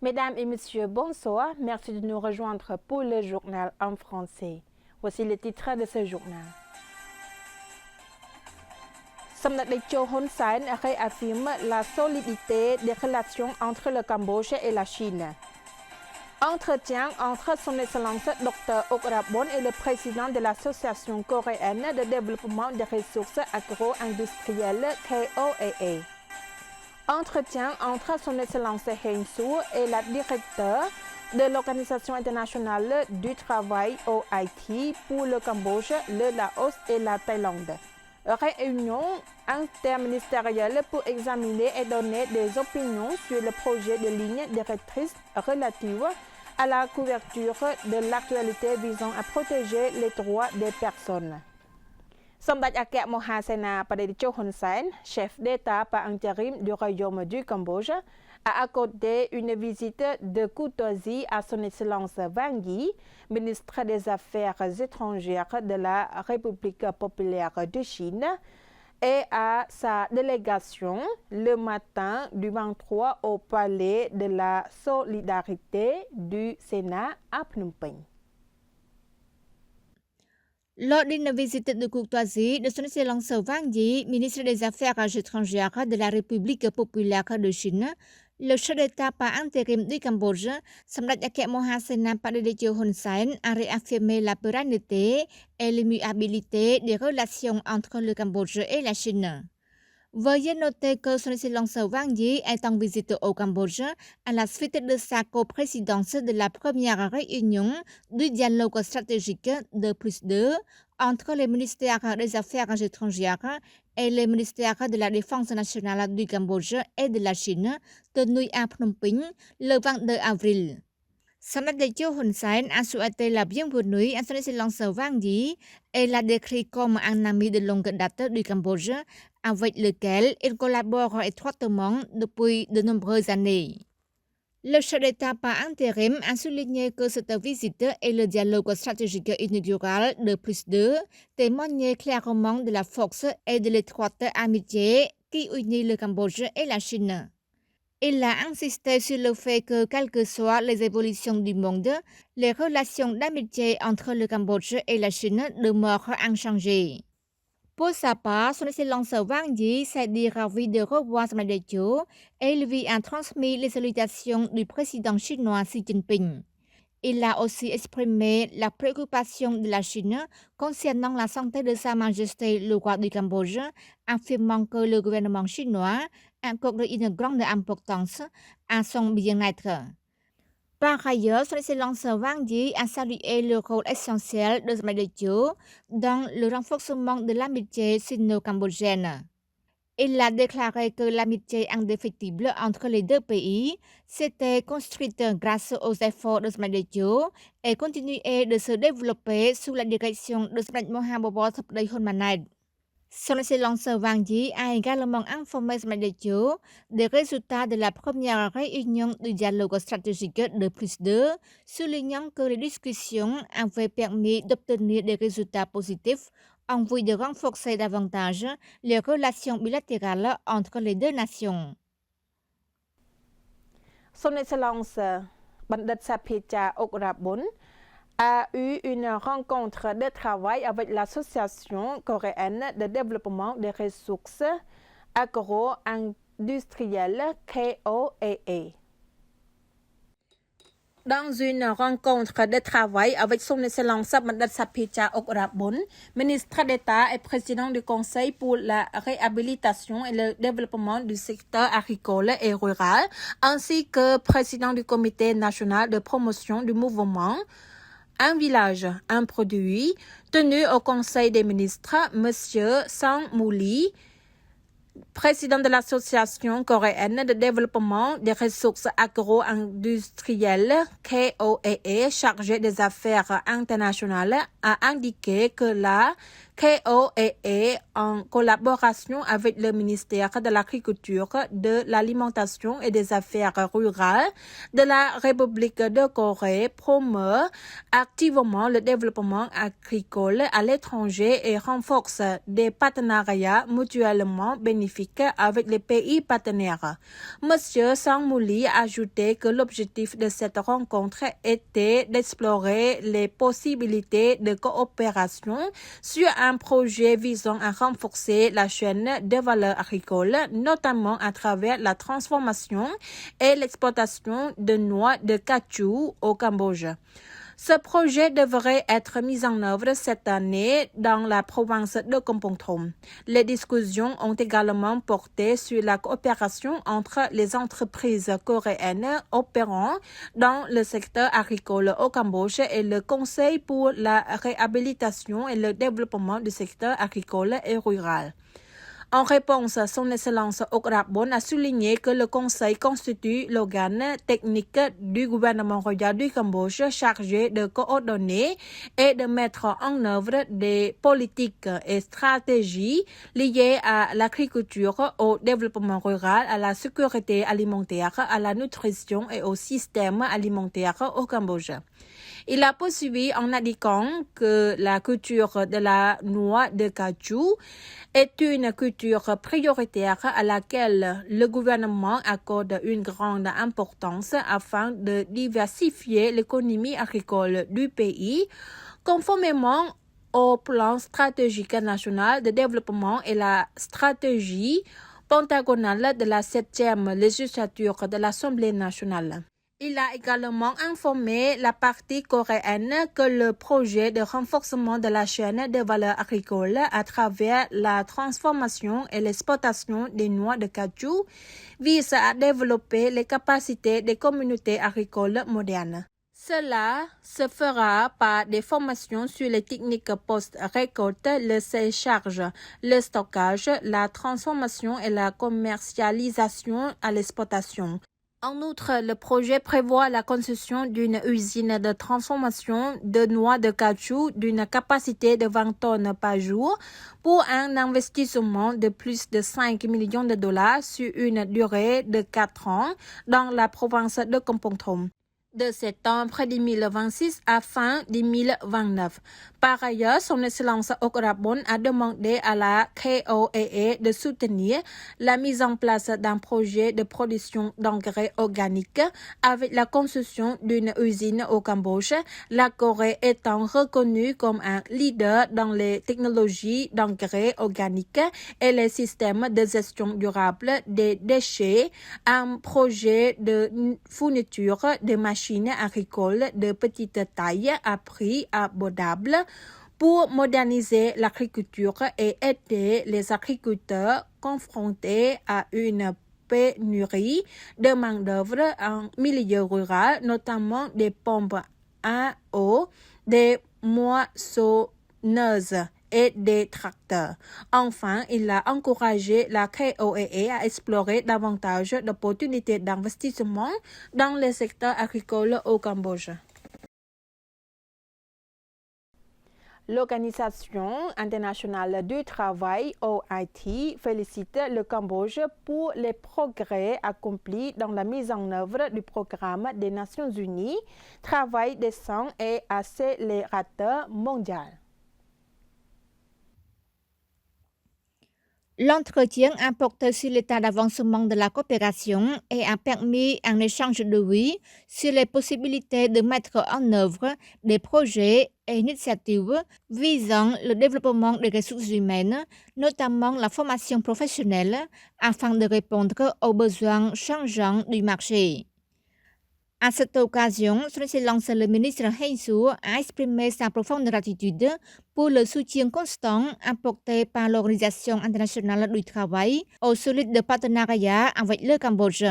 Mesdames et messieurs, bonsoir. Merci de nous rejoindre pour le journal en français. Voici les titres de ce journal. Samdech Techo Hun Sen réaffirme la solidité des relations entre le Cambodge et la Chine. Entretien entre son Excellence Dr Okrabon et le président de l'Association coréenne de développement des ressources agro-industrielles KOAA. Entretien entre son Excellence Heng Suu et la directeure de l'Organisation internationale du travail OIT pour le Cambodge, le Laos et la Thaïlande. Réunion interministérielle pour examiner et donner des opinions sur le projet de ligne directrice relative à la couverture de l'actualité visant à protéger les droits des personnes. Samdech Akek Mohasena Padecho Hun Sen, chef d'État par intérim du Royaume du Cambodge, a accordé une visite de courtoisie à son Excellence Wang Yi, ministre des Affaires étrangères de la République populaire de Chine, et à sa délégation le matin du 23 au Palais de la Solidarité du Sénat à Phnom Penh. Lors d'une visite de courtoisie de son Excellence Wang Yi, ministre des Affaires étrangères de la République populaire de Chine, le chef d'État par intérim du Cambodge, Samdech Akek Mohasena Padecho Hun Sen, a réaffirmé la pérennité et l'immuabilité des relations entre le Cambodge et la Chine. Veuillez noter que son Excellence Wang Yi est en visite au Cambodge à la suite de sa coprésidence de la première réunion du dialogue stratégique de +2 entre les ministères des Affaires étrangères et les ministères de la Défense nationale du Cambodge et de la Chine, tenue à Phnom Penh le 22 avril. Samdech Techo Hun Sen a souhaité la bienvenue à son Excellence Wang Yi et l'a décrit comme un ami de longue date du Cambodge, avec lequel il collabore étroitement depuis de nombreuses années. Le chef d'État par intérim a souligné que cette visite et le dialogue stratégique inaugural de +2 témoignaient clairement de la force et de l'étroite amitié qui unit le Cambodge et la Chine. Il a insisté sur le fait que, quelles que soient les évolutions du monde, les relations d'amitié entre le Cambodge et la Chine demeurent inchangées. Pour sa part, son Excellence Wang Yi s'est dit ravi de revoir Samdech Techo et il lui a transmis les salutations du président chinois Xi Jinping. Il a aussi exprimé la préoccupation de la Chine concernant la santé de Sa Majesté le roi du Cambodge, affirmant que le gouvernement chinois accorde une grande importance à son bien-être. Par ailleurs, son Excellence Wang Yi a salué le rôle essentiel de Samdech Techo dans le renforcement de l'amitié sino-cambodgienne. Il a déclaré que l'amitié indéfectible entre les deux pays s'était construite grâce aux efforts de Samdech Techo et continuait de se développer sous la direction de Samdech Mohammed Thepday Hun Manet. Son Excellence Wang Yi a également informé Samdech Techo des résultats de la première réunion du dialogue stratégique de +2, soulignant que les discussions avaient permis d'obtenir des résultats positifs en vue de renforcer davantage les relations bilatérales entre les deux nations. Son Excellence Bandit Saphecha Okrabon a eu une rencontre de travail avec l'Association coréenne de développement des ressources agro-industrielles KOAA. Dans une rencontre de travail avec son Excellence Bandit Saphecha Okrabon, ministre d'État et président du Conseil pour la réhabilitation et le développement du secteur agricole et rural, ainsi que président du Comité national de promotion du mouvement Un village, un produit, tenu au Conseil des ministres, M. Sang Moo-lee, président de l'Association coréenne de développement des ressources agro-industrielles KOAA, chargé des affaires internationales, a indiqué que la KOAA, en collaboration avec le ministère de l'Agriculture, de l'Alimentation et des Affaires rurales de la République de Corée, promeut activement le développement agricole à l'étranger et renforce des partenariats mutuellement bénéfiques avec les pays partenaires. Monsieur Sang Mouli a ajouté que l'objectif de cette rencontre était d'explorer les possibilités de coopération sur un projet visant à renforcer la chaîne de valeur agricole, notamment à travers la transformation et l'exploitation de noix de cachou au Cambodge. Ce projet devrait être mis en œuvre cette année dans la province de Kampong Thom. Les discussions ont également porté sur la coopération entre les entreprises coréennes opérant dans le secteur agricole au Cambodge et le Conseil pour la réhabilitation et le développement du secteur agricole et rural. En réponse, son Excellence Okrabon a souligné que le Conseil constitue l'organe technique du gouvernement royal du Cambodge chargé de coordonner et de mettre en œuvre des politiques et stratégies liées à l'agriculture, au développement rural, à la sécurité alimentaire, à la nutrition et au système alimentaire au Cambodge. Il a poursuivi en indiquant que la culture de la noix de cachou est une culture prioritaire à laquelle le gouvernement accorde une grande importance afin de diversifier l'économie agricole du pays, conformément au plan stratégique national de développement et la stratégie pentagonale de la 7e législature de l'Assemblée nationale. Il a également informé la partie coréenne que le projet de renforcement de la chaîne de valeur agricole à travers la transformation et l'exportation des noix de cachou vise à développer les capacités des communautés agricoles modernes. Cela se fera par des formations sur les techniques post-récolte, le séchage, le stockage, la transformation et la commercialisation à l'exportation. En outre, le projet prévoit la construction d'une usine de transformation de noix de cachou d'une capacité de 20 tonnes par jour pour un investissement de plus de 5 millions de dollars sur une durée de 4 ans dans la province de Kampong Thom, de septembre 2026 à fin 2029. Par ailleurs, son Excellence Okrabon a demandé à la KOAA de soutenir la mise en place d'un projet de production d'engrais organiques avec la construction d'une usine au Cambodge, la Corée étant reconnue comme un leader dans les technologies d'engrais organiques et les systèmes de gestion durable des déchets, un projet de fourniture de machines agricoles de petite taille à prix abordable pour moderniser l'agriculture et aider les agriculteurs confrontés à une pénurie de main-d'œuvre en milieu rural, notamment des pompes à eau, des moissonneuses et des tracteurs. Enfin, il a encouragé la KOAA à explorer davantage d'opportunités d'investissement dans le secteur agricole au Cambodge. L'Organisation internationale du travail, OIT, félicite le Cambodge pour les progrès accomplis dans la mise en œuvre du programme des Nations Unies, Travail décent et accélérateur mondial. L'entretien a porté sur l'état d'avancement de la coopération et a permis un échange de vues sur les possibilités de mettre en œuvre des projets et initiatives visant le développement des ressources humaines, notamment la formation professionnelle, afin de répondre aux besoins changeants du marché. À cette occasion, son Excellence le ministre Heng Su a exprimé sa profonde gratitude pour le soutien constant apporté par l'Organisation internationale du travail au solide partenariat avec le Cambodge.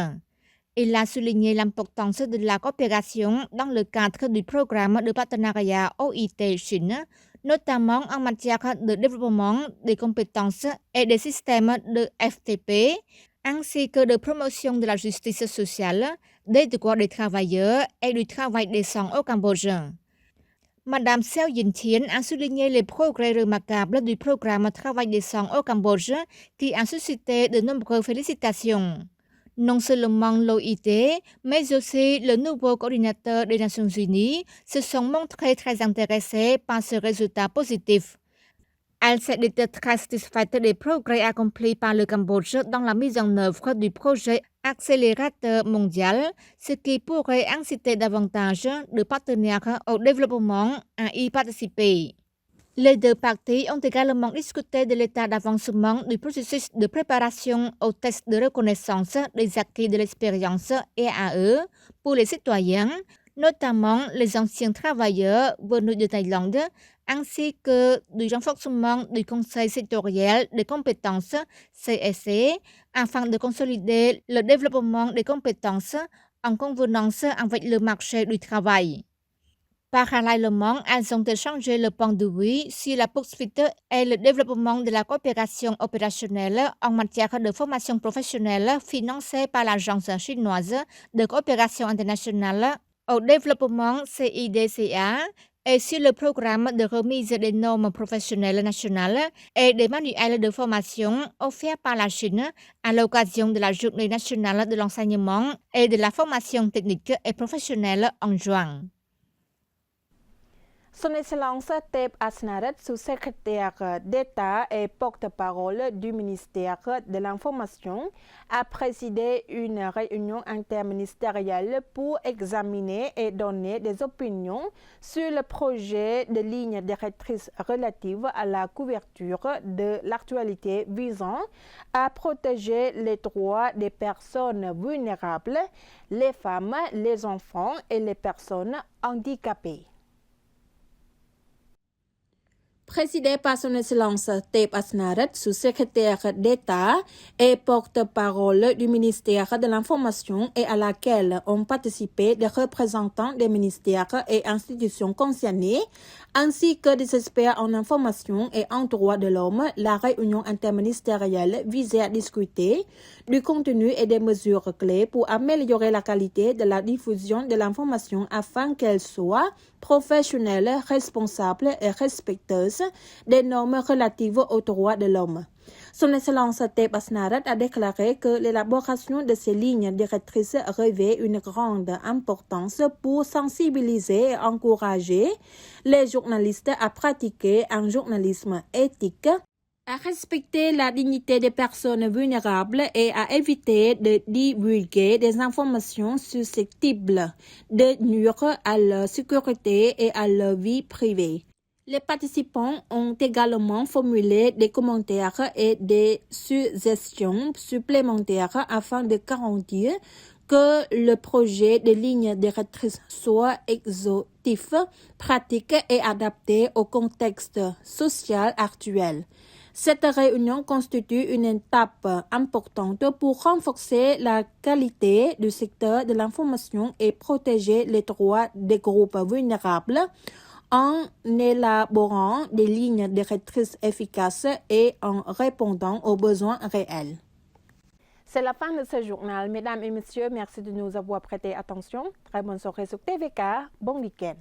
Il a souligné l'importance de la coopération dans le cadre du programme de partenariat OIT-Chine, notamment en matière de développement des compétences et des systèmes de FTP, ainsi que de promotion de la justice sociale, des droits des travailleurs et du travail décent au Cambodge. Madame Seo Yin-Chien a souligné les progrès remarquables du programme Travail décent au Cambodge qui a suscité de nombreuses félicitations. Non seulement l'OIT, mais aussi le nouveau coordinateur des Nations Unies se sont montrés très intéressés par ce résultat positif. Elle s'est dit très satisfaite des progrès accomplis par le Cambodge dans la mise en œuvre du projet accélérateur mondial, ce qui pourrait inciter davantage de partenaires au développement à y participer. Les deux parties ont également discuté de l'état d'avancement du processus de préparation aux tests de reconnaissance des acquis de l'expérience EAE pour les citoyens, notamment les anciens travailleurs venus de Thaïlande, ainsi que du renforcement du Conseil sectoriel des compétences CSC afin de consolider le développement des compétences en convenance avec le marché du travail. Parallèlement, elles ont échangé le point de vue sur la poursuite et le développement de la coopération opérationnelle en matière de formation professionnelle financée par l'Agence chinoise de coopération internationale au développement CIDCA et sur le programme de remise des normes professionnelles nationales et des manuels de formation offerts par la Chine à l'occasion de la Journée nationale de l'enseignement et de la formation technique et professionnelle en juin. Son Excellence Teb Asnaret, sous-secrétaire d'État et porte-parole du ministère de l'Information, a présidé une réunion interministérielle pour examiner et donner des opinions sur le projet de ligne directrice relative à la couverture de l'actualité visant à protéger les droits des personnes vulnérables, les femmes, les enfants et les personnes handicapées. Présidé par son Excellence Teb Asnaret, sous-secrétaire d'État et porte-parole du ministère de l'Information et à laquelle ont participé des représentants des ministères et institutions concernées, ainsi que des experts en information et en droits de l'homme, la réunion interministérielle visait à discuter du contenu et des mesures clés pour améliorer la qualité de la diffusion de l'information afin qu'elle soit professionnelle, responsable et respectueuse des normes relatives aux droits de l'homme. Son Excellence Teb Asnaret a déclaré que l'élaboration de ces lignes directrices revêt une grande importance pour sensibiliser et encourager les journalistes à pratiquer un journalisme éthique, à respecter la dignité des personnes vulnérables et à éviter de divulguer des informations susceptibles de nuire à leur sécurité et à leur vie privée. Les participants ont également formulé des commentaires et des suggestions supplémentaires afin de garantir que le projet de ligne directrice soit exhaustif, pratique et adapté au contexte social actuel. Cette réunion constitue une étape importante pour renforcer la qualité du secteur de l'information et protéger les droits des groupes vulnérables en élaborant des lignes directrices efficaces et en répondant aux besoins réels. C'est la fin de ce journal. Mesdames et messieurs, merci de nous avoir prêté attention. Très bonne soirée sur TVK. Bon week-end.